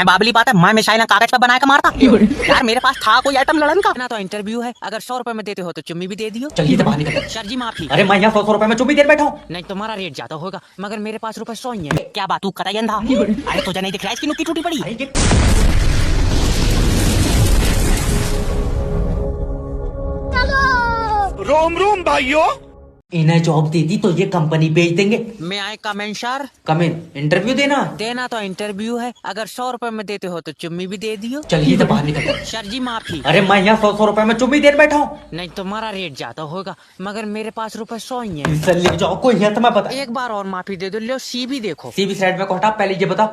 मैं बाबली बात है, मैं मिसाइल कागज पर बना के मारता। यार मेरे पास था कोई आइटम लड़न का ना, तो इंटरव्यू है, अगर 100 रुपए में देते हो तो चुम्मी भी दे दियो। चलिए तो बाहर निकल। सर जी माफी। अरे मैं यहाँ 100 रुपए में चुम्मी देर बैठा हूँ। नहीं तुम्हारा रेट ज्यादा होगा, मगर मेरे पास रुपए 100 ही है। क्या बात, तू कतई अंधा? अरे तुझे नहीं दिख रहा है इसकी नुक्की टूटी पड़ी? अरे ये रोम रोम भाइयों, इन्हें जॉब दे दी तो ये कंपनी बेच देंगे। मैं आए comment sir. Come in interview देना तो इंटरव्यू है, अगर 100 रुपए में देते हो तो चुम्मी भी दे दियो। चलिए तो बाहर निकल। सर जी माफी। अरे मैं यहाँ 100 रुपए में चुम्मी देर बैठा हूँ। नहीं तुम्हारा रेट ज्यादा होगा, मगर मेरे पास रुपए 100 ही है। सर ले जाओ, कोई है तो मैं बता। एक बार और माफी दे दो, लो सी भी देखो। सीबी साइड में को हटा, पहले ये बता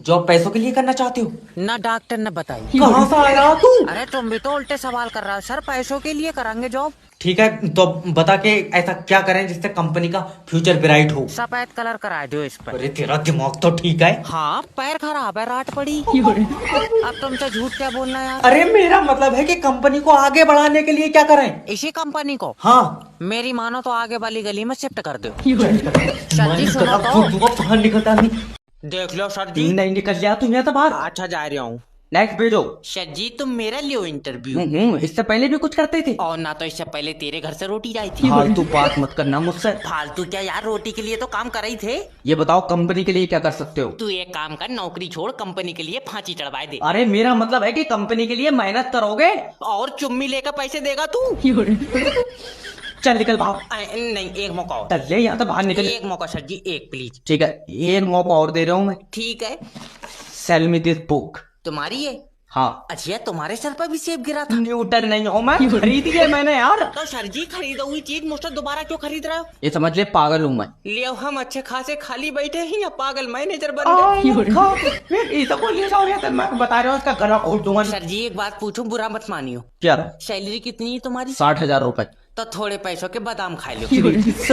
जॉब पैसों के लिए करना चाहते हो? ना डॉक्टर ने बताई। कहाँ से आया तू? अरे तुम भी तो उल्टे सवाल कर रहा हो सर, पैसों के लिए करांगे जॉब। ठीक है तो बता के ऐसा क्या करें जिससे कंपनी का फ्यूचर ब्राइट हो? सफेद कलर करा दो इस पर। अरे तेरा दिमाग तो ठीक है। हाँ पैर खराब है, रात पड़ी। अब तुमसे झूठ क्या बोलना यार। अरे मेरा मतलब है कि कंपनी को आगे बढ़ाने के लिए क्या करें? इसी कंपनी को? हाँ मेरी मानो तो आगे वाली गली में शिफ्ट कर दो। सर जी सुनो तो। बाहर निकलता नहीं। देख लो सर जी। नहीं निकल गया तू यहाँ तो बाहर। अच्छा जा रहा हूँ। नेक्स्ट भेजो। सर जी तुम मेरा लियो इंटरव्यू। इससे पहले भी कुछ करते थे? और ना तो इससे पहले तेरे घर से रोटी आई थी। फालतू बात मत करना मुझसे। फालतू क्या यार, रोटी के लिए तो काम कर रही थे। ये बताओ कंपनी के लिए क्या कर सकते हो? तू एक काम कर, नौकरी छोड़, कंपनी के लिए फांसी चढ़वा दे। अरे मेरा मतलब है कि कंपनी के लिए मेहनत करोगे और चुम्मी लेकर पैसे देगा तू। चल निकल बाहर। नहीं एक मौका और। चल ले यहाँ तो बाहर निकल। एक मौका सर जी, एक प्लीज। ठीक है एक मौका और दे रहा हूँ मैं। ठीक है। Cell me this book. तुम्हारी है? हाँ। अच्छा तुम्हारे सर पर भी सेब गिरा था? न्यूटन नहीं हो मैं, खरीदी है मैंने यार। तो सर जी खरीदा हुई चीज मुझसे दोबारा क्यों खरीद रहे हो? ये समझ ले पागल हूँ मैं। ले हम अच्छे खासे खाली बैठे ही या पागल मैनेजर बन गए। मैं बता रहा हूँ उसका गला खोल दूंगा। सर जी एक बात पूछूं, बुरा मत मानियो। क्या? सैलरी कितनी है तुम्हारी? 60,000 रुपए। तो थोड़े पैसों के बादाम खा लो।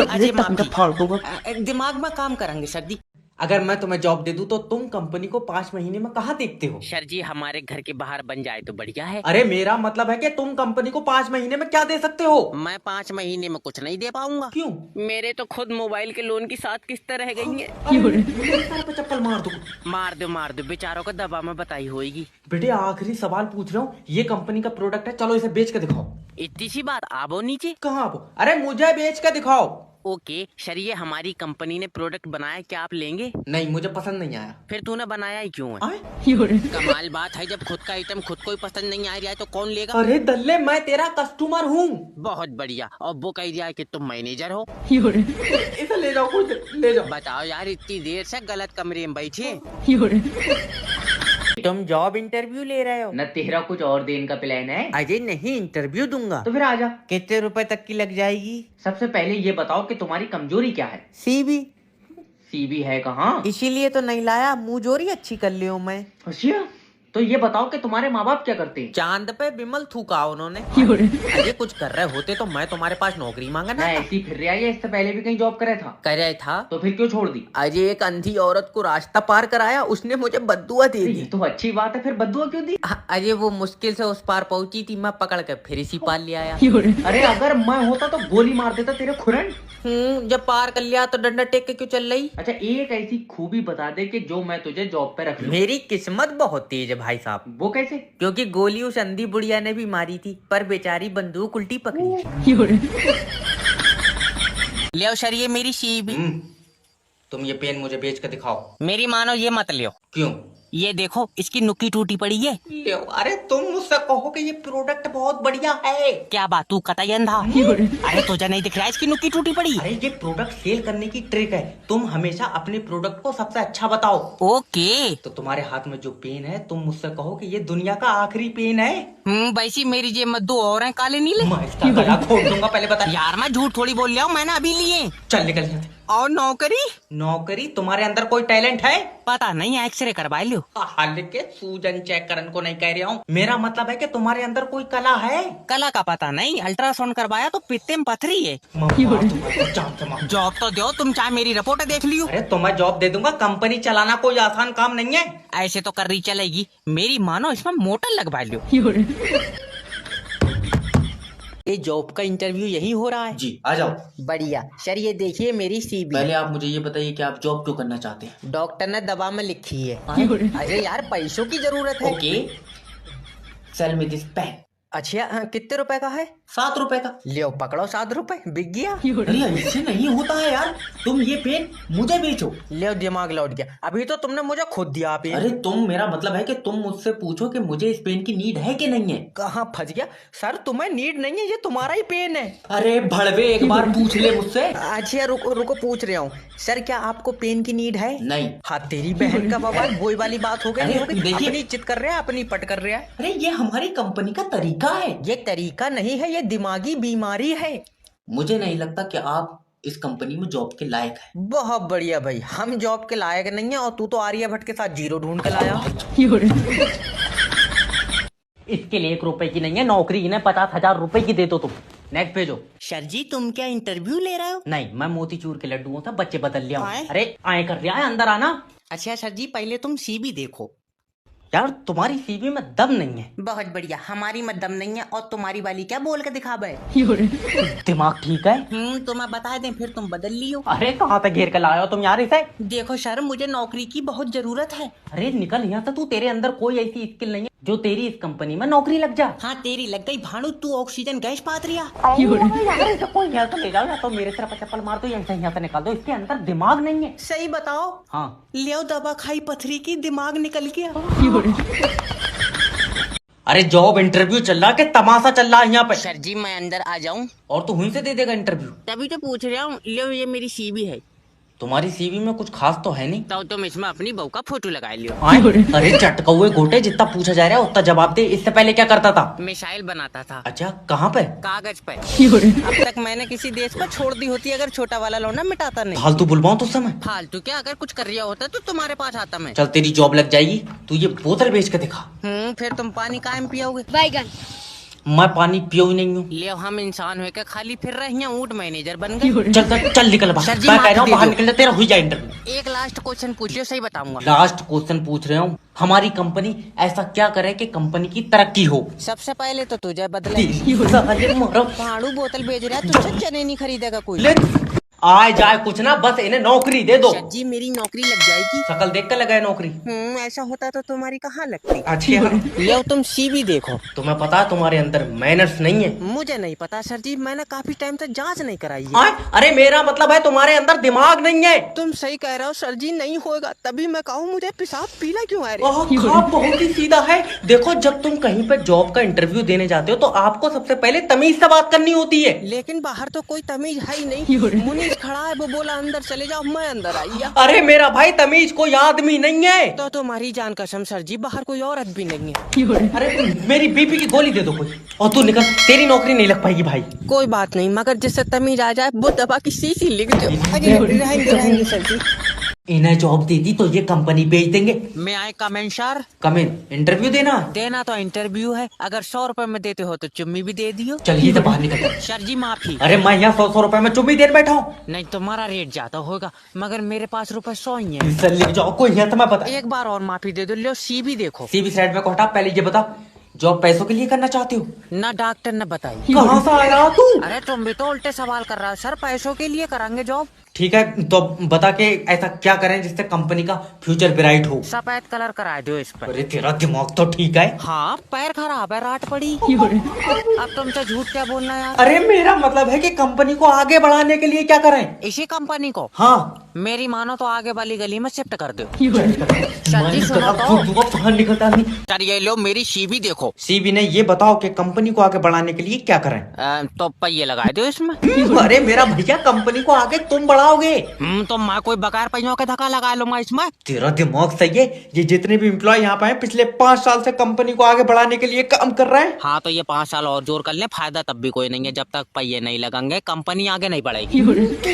अजय माफी। दिमाग में काम करेंगे सर जी। अगर मैं तुम्हें जॉब दे दूं तो तुम कंपनी को 5 महीने में कहाँ देखते हो? सर जी हमारे घर के बाहर बन जाए तो बढ़िया है। अरे मेरा मतलब है कि तुम कंपनी को 5 महीने में क्या दे सकते हो? मैं 5 महीने में कुछ नहीं दे पाऊंगा। क्यों? मेरे तो खुद मोबाइल के लोन की 7 किस्तें रह गई हैं। सर पे चप्पल मार दो। मार दो बेचारों को दबा में बताई होगी। बेटे आखिरी सवाल पूछ रहा हूँ, ये कंपनी का प्रोडक्ट है, चलो इसे बेच के दिखाओ। इतनी सी बात, आवो नीचे। कहाँ आप? अरे मुझे बेच के दिखाओ। ओके सर, ये हमारी कंपनी ने प्रोडक्ट बनाया, क्या आप लेंगे? नहीं मुझे पसंद नहीं आया। फिर तूने बनाया ही क्यों है? आए? कमाल बात है, जब खुद का आइटम खुद को ही पसंद नहीं आ रहा है तो कौन लेगा? अरे दल्ले मैं तेरा कस्टमर हूँ। बहुत बढ़िया। और वो कह दिया है कि तुम मैनेजर हो। इसे ले जाओ, कुछ ले जाओ। बताओ यार, इतनी देर से गलत कमरे में बैठे। तुम जॉब इंटरव्यू ले रहे हो? न तेरा कुछ और देने का प्लान है? अजय नहीं, इंटरव्यू दूंगा। तो फिर आजा। कितने रुपए तक की लग जाएगी? सबसे पहले ये बताओ कि तुम्हारी कमजोरी क्या है? सीबी। सीबी है कहाँ? इसीलिए तो नहीं लाया, मुंहजोरी अच्छी कर ली हूँ मैं। अच्छा तो ये बताओ कि तुम्हारे माँ बाप क्या करते हैं? चांद पे विमल थूका उन्होंने। अरे कुछ कर रहे होते तो मैं तुम्हारे पास नौकरी मांगा ना। ऐसी फिर रहा है, इससे पहले भी कहीं जॉब करे था? करे था। तो फिर क्यों छोड़ दी? अजय एक अंधी औरत को रास्ता पार कराया, उसने मुझे बद्दुआ दे दी। ये तो अच्छी बात है, फिर बद्दुआ क्यों दी? अजय वो मुश्किल से उस पार पहुंची थी, मैं पकड़ के फिर इसी पार ले आया। अरे अगर मैं होता तो गोली मार देता तेरे खुरन। जब पार कर लिया तो डंडा टेक के क्यों चल रही? अच्छा एक ऐसी खूबी बता दे कि जो मैं तुझे जॉब पे रख लूं। मेरी किस्मत बहुत तेज है भाई साहब। वो कैसे? क्योंकि गोली उस अंधी बुढ़िया ने भी मारी थी, पर बेचारी बंदूक उल्टी पकड़ी। ले सर ये मेरी सीबी। तुम ये पेन मुझे बेच के दिखाओ। मेरी मानो ये मत लियो। क्यों? ये देखो इसकी नुक्की टूटी पड़ी है। अरे तुम मुझसे कहो कि ये प्रोडक्ट बहुत बढ़िया है। क्या बात, तू कतई अंधा? अरे तुझे नहीं दिख रहा है इसकी नुक्की टूटी पड़ी? अरे ये प्रोडक्ट सेल करने की ट्रिक है, तुम हमेशा अपने प्रोडक्ट को सबसे अच्छा बताओ। ओके। तो तुम्हारे हाथ में जो पेन है, तुम मुझसे कहो कि ये दुनिया का आखिरी पेन है। वैसी मेरी जेब में 2 और हैं काले नीले। मैं इसका गला खोल दूंगा, पहले बता। यार मैं झूठ थोड़ी बोल रहा हूँ, मैंने अभी लिए। चल निकल यहाँ से। और नौकरी? नौकरी? तुम्हारे अंदर कोई टैलेंट है? पता नहीं, एक्सरे करवा लियो। हाल के सूजन चेक करने को नहीं कह रहा हूँ, मेरा मतलब है कि तुम्हारे अंदर कोई कला है। कला का पता नहीं, अल्ट्रासाउंड करवाया तो पित्ते में पथरी है। जॉब तो दो, तुम चाहे मेरी रिपोर्ट देख लियो। अरे तुम्हें जॉब दे दूंगा, कंपनी चलाना कोई आसान काम नहीं है। ऐसे तो कर रही चलेगी, मेरी मानो इसमें मोटर लगवा लियो। ये जॉब का इंटरव्यू यही हो रहा है? जी आ जाओ। बढ़िया सर, ये देखिए मेरी सीवी। पहले आप मुझे ये बताइए कि आप जॉब क्यों करना चाहते हैं? डॉक्टर ने दवा में लिखी है। अरे यार पैसों की जरूरत है। Okay, sell me this pen. अच्छा कितने रुपए का है? 7 रुपए का। ले पकड़ो 7 रुपए, बिक गया। अरे ऐसे नहीं होता है यार, तुम ये पेन मुझे बेचो। ले दिमाग लौट गया, अभी तो तुमने मुझे खुद दिया पेन। अरे तुम, मेरा मतलब है कि तुम मुझसे पूछो कि मुझे इस पेन की नीड है कि नहीं है। कहाँ फंस गया सर, तुम्हें नीड नहीं है, ये तुम्हारा ही पेन है। अरे भड़वे, एक बार पूछ ले मुझसे। अच्छा रुको रुको, पूछ रहा हूँ सर, क्या आपको पेन की नीड है? नहीं। हाँ तेरी बहन का बवाल, वही वाली बात हो गई। अरे नहीं हो गई? देखिए- अपनी इज्जत कर रहा है, अपनी पट कर रहा है। अरे ये हमारी कंपनी का तरीका है। ये तरीका नहीं है, ये दिमागी बीमारी है। मुझे नहीं लगता कि आप इस कंपनी में जॉब के लायक है। बहुत बढ़िया भाई, हम जॉब के लायक नहीं है, और तू तो आर्यभट्ट के साथ जीरो ढूंढ के लाया। इसके लिए 1 रुपए की नहीं है नौकरी, इन्हें 50,000 रुपए की दे दो तुम। नेक्स्ट भेजो। सर जी तुम क्या इंटरव्यू ले रहे हो? नहीं, मैं मोतीचूर के लड्डुओं से बच्चे बदल लिया हूं। आए? अरे आए कर लिया है, अंदर आना। अच्छा सर जी पहले तुम सीवी देखो। यार तुम्हारी सीवी में दम नहीं है। बहुत बढ़िया, हमारी में दम नहीं है, और तुम्हारी वाली क्या बोल के दिखावे? दिमाग ठीक है? तुम्हें बता दें फिर तुम बदल लियो। अरे कहाँ तक घेर कर लाए हो तुम यार इसे? देखो सर, मुझे नौकरी की बहुत जरूरत है। अरे निकल यहाँ से, तू, तेरे अंदर कोई ऐसी स्किल नहीं है जो तेरी इस कंपनी में नौकरी लग जा। हाँ तेरी लग गई भानु, तू ऑक्सीजन गैस पात रिया। यार इसे कोई यहाँ से ले जाओ, या तो मेरे सिर पर चप्पल मार दो, या इसे यहाँ से निकाल दो, इसके अंदर दिमाग नहीं है। सही बताओ। हाँ ले दवा खाई पथरी की, दिमाग निकल गया। अरे जॉब इंटरव्यू चल रहा है कि तमाशा चल रहा है यहाँ पे? सर जी मैं अंदर आ जाऊं? और तू हुई से दे देगा इंटरव्यू? तभी तो पूछ रहा हूँ। लो ये मेरी सीवी है। तुम्हारी सीवी में कुछ खास तो है नहीं। तो तुम इसमें अपनी बहू का फोटो लगा लियो। अरे चटकौए गोटे, जितना पूछा जा रहा है उतना जवाब दे। इससे पहले क्या करता था? मिसाइल बनाता था। अच्छा कहाँ पे? कागज पे। अब तक मैंने किसी देश को छोड़ दी होती अगर छोटा वाला लोना मिटाता नहीं। फालतू बुलवाऊं तुझसे मैं? फालतू क्या, अगर कुछ कर रहा होता तो तुम्हारे पास आता मैं। चल तेरी जॉब लग जाएगी, तू ये बोतल बेच के दिखा। फिर तुम पानी कायम पियोगे? बैगन। मैं पानी पियो ही नहीं हूँ। ले हम इंसान हुए के खाली फिर रहे हैं, ऊँट मैनेजर बन गए। चल चल चल निकल बाहर। सर जी, मैं माफ कह रहा हूँ दे बाहर दो। निकल जा, तेरा हुई जाए इंटरव्यू। एक लास्ट क्वेश्चन पूछियो, सही बताऊंगा। लास्ट क्वेश्चन पूछ रहे हूँ, हमारी कंपनी ऐसा क्या करे कि कंपनी की तरक्की हो? सबसे पहले तो तुझे बदले। साले मोरो। भाड़ू बोतल बेच रहा है, तुझसे चने नहीं खरीदेगा कोई। ले आए जाए कुछ ना, बस इन्हें नौकरी दे दो। सर जी मेरी नौकरी लग जाएगी। शकल देख कर लगाए नौकरी। ऐसा होता तो तुम्हारी कहाँ लगती। अच्छा ले तुम सीवी देखो। तुम्हें पता है तुम्हारे अंदर मैनर्स नहीं है? मुझे नहीं पता सर जी, मैंने काफी टाइम से जांच नहीं कराई है। अरे मेरा मतलब है तुम्हारे अंदर दिमाग नहीं है। तुम सही कह रहे हो सर जी, नहीं होगा तभी मैं कहूँ मुझे पेशाब पीला क्यों आ ओह, खाप बहुत ही सीधा है। देखो जब तुम कहीं पे जॉब का इंटरव्यू देने जाते हो तो आपको सबसे पहले तमीज से बात करनी होती है। लेकिन बाहर तो कोई तमीज है ही नहीं। मुनीष खड़ा है, वो बोला अंदर चले जाओ, मैं अंदर आई। अरे मेरा भाई तमीज कोई आदमी नहीं है। तो तुम्हारी जान कसम सर जी, बाहर कोई औरत भी नहीं है। अरे तुम मेरी बीपी की गोली दे दो कोई, और तू निकल, तेरी नौकरी नहीं लग पाएगी भाई। कोई बात नहीं, मगर जिससे तमीज आ जाए वो दवा की शीशी लिख दो। रहेंगे सर जी। इन्हें जॉब दे दी तो ये कंपनी बेच देंगे। मैं आए कमेंट सर। कम इन, इंटरव्यू देना तो इंटरव्यू है, अगर 100 रुपए में देते हो तो चुम्मी भी दे दियो। चलिए तो बाहर निकल। सर जी माफी। अरे मैं यहाँ 100 रुपए में चुम्मी देर बैठा हूँ। नहीं तुम्हारा रेट ज्यादा होगा, मगर मेरे पास रुपए 100 ही है। सर ले जाओ कोई यहाँ, तुम्हें पता। एक बार और माफी दे दो। लो सीवी देखो। सीवी साइड में को हटा, पहले ये बता जॉब पैसों के लिए करना चाहते हो? ना डॉक्टर ने बताई। कहाँ से आया तू? अरे तुम भी तो उल्टे सवाल कर रहा हो सर, पैसों के लिए करांगे जॉब। ठीक है तो बता के ऐसा क्या करें जिससे कंपनी का फ्यूचर ब्राइट हो? सफेद कलर करा दो इस पर। अरे तेरा दिमाग तो ठीक है। हाँ पैर खराब है, रात पड़ी। अब तुमसे झूठ क्या बोलना यार। अरे मेरा मतलब है कि कंपनी को आगे बढ़ाने के लिए क्या करें? इसी कंपनी को? हाँ मेरी मानो तो आगे वाली गली में शिफ्ट कर दो। मैं जी, सुनो तो बाहर निकलता नहीं। सर ये लो मेरी सीवी देखो। सीवी ने ये बताओ कि कंपनी को आगे बढ़ाने के लिए क्या करें? तो पहिए लगा दो इसमें। अरे मेरा भैया कंपनी को आगे तुम बढ़ाओगे। तो मैं कोई बकार पहियों के धक्का लगा लूंगा इसमें। तेरा दिमाग सही है। ये जितने भी एम्प्लॉय यहाँ पे हैं पिछले 5 साल से कंपनी को आगे बढ़ाने के लिए काम कर रहे हैं। हाँ तो ये 5 साल और जोर कर ले, फायदा तब भी कोई नहीं है। जब तक पहिए नहीं लगेंगे कंपनी आगे नहीं बढ़ेगी।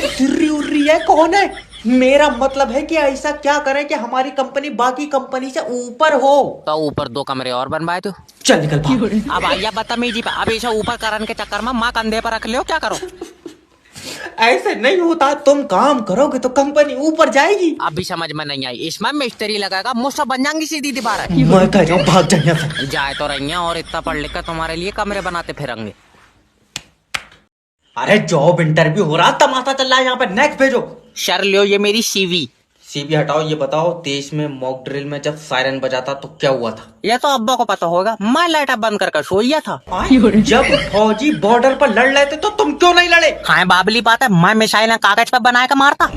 सिर्री उर्री है कौन है? मेरा मतलब है कि ऐसा क्या करें कि हमारी कंपनी बाकी कंपनी से ऊपर हो। तो ऊपर 2 कमरे और बनवाए दो। चल निकल बाहर। अब आइया बदतमीजी पे, अब इसे ऊपर करने के चक्कर में माँ कंधे पर रख लियो, क्या करो? ऐसे नहीं होता, तुम काम करोगे तो कंपनी ऊपर जाएगी। अब भी समझ में नहीं आई, इसमें मिस्त्री लगाएगा, मुझसे बन जाएंगी सीधी दीवार। मैं कह रहा हूँ भाग जाए यहाँ से। जाए तो रही हैं और इतना पढ़ लिख कर तुम्हारे लिए कमरे बनाते फिरेंगे। अरे जॉब इंटरव्यू हो रहा, तमाशा चल रहा है यहाँ पे। नेक्स्ट भेजो। सर लियो ये मेरी सीवी। सीवी हटाओ। ये बताओ, देश में मॉक ड्रिल में जब सायरन बजा था तो क्या हुआ था? ये तो अब्बा को पता होगा, मैं लाइट बंद कर सोया था। जब फौजी बॉर्डर पर लड़ रहे थे तो तुम क्यों नहीं लड़े? हाँ बाबली बात है, मैं मिसाइल कागज पर बना के मारता।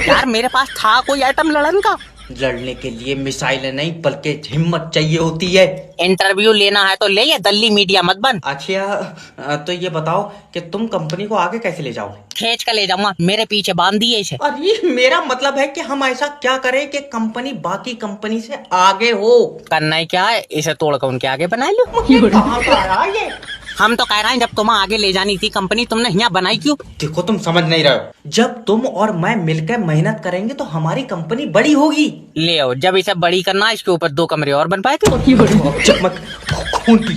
यार मेरे पास था कोई आइटम लड़न का। लड़ने के लिए मिसाइल नहीं बल्कि हिम्मत चाहिए होती है। इंटरव्यू लेना है तो ले, ये दल्ली मीडिया मत बन। अच्छा तो ये बताओ कि तुम कंपनी को आगे कैसे ले जाओगे? खींच कर ले जाऊंगा, मेरे पीछे बांध दिए इसे। अरे मेरा मतलब है कि हम ऐसा क्या करें कि कंपनी बाकी कंपनी से आगे हो। करना ही क्या है, इसे तोड़कर उनके आगे बना लो। कहाँ का आया ये? हम तो कह रहे हैं जब तुम्हें आगे ले जानी थी कंपनी, तुमने यहाँ बनाई क्यों? देखो तुम समझ नहीं रहे हो। जब तुम और मैं मिलकर मेहनत करेंगे तो हमारी कंपनी बड़ी होगी। ले आओ, जब इसे बड़ी करना इसके ऊपर 2 कमरे और बन पाए थे। चमक खून पी